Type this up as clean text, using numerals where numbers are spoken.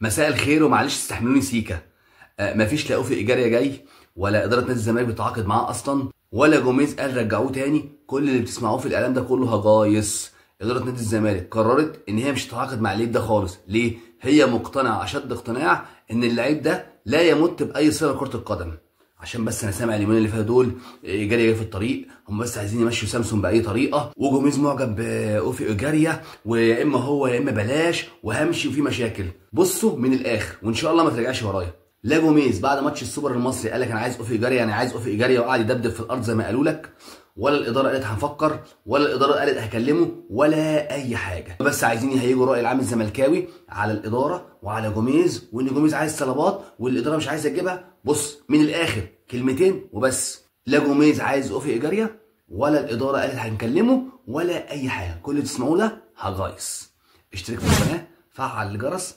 مساء الخير ومعلش استحملوني سيكا. مفيش لا اوفي ايجاريا جاي، ولا اداره نادي الزمالك بتتعاقد معاه اصلا، ولا جوميز قال رجعوه تاني. كل اللي بتسمعوه في الاعلام ده كله هجايص. اداره نادي الزمالك قررت ان هي مش هتتعاقد مع اللعيب ده خالص. ليه؟ هي مقتنعه اشد اقتناع ان اللعيب ده لا يمت باي صله كره القدم. عشان بس انا سامع اليومين اللي فاتوا دول ايجاريا جاي في الطريق، هم بس عايزين يمشوا سامسون باي طريقه، وجوميز معجب باوفي ايجاريا، ويا اما هو يا اما بلاش، وهمشي وفي مشاكل. بصوا من الاخر وان شاء الله ما ترجعش ورايا. لا جوميز بعد ماتش السوبر المصري قال لك انا عايز اوفي ايجاريا، انا عايز اوفي ايجاريا، وقعد يدبدب في الارض زي ما قالوا لك، ولا الاداره قالت هنفكر، ولا الاداره قالت هكلمه، ولا اي حاجه. بس عايزين يهيجوا الراي العام الزملكاوي على الاداره وعلى جوميز، وان جوميز عايز طلبات والاداره مش عايزه تجيبها. بص من الاخر كلمتين وبس، لا جوميز عايز اوفي ايجاريا، ولا الاداره قالت هنكلمه، ولا اي حاجه. كل اللي تسمعوه ده هجايص. اشترك في القناه، فعل الجرس،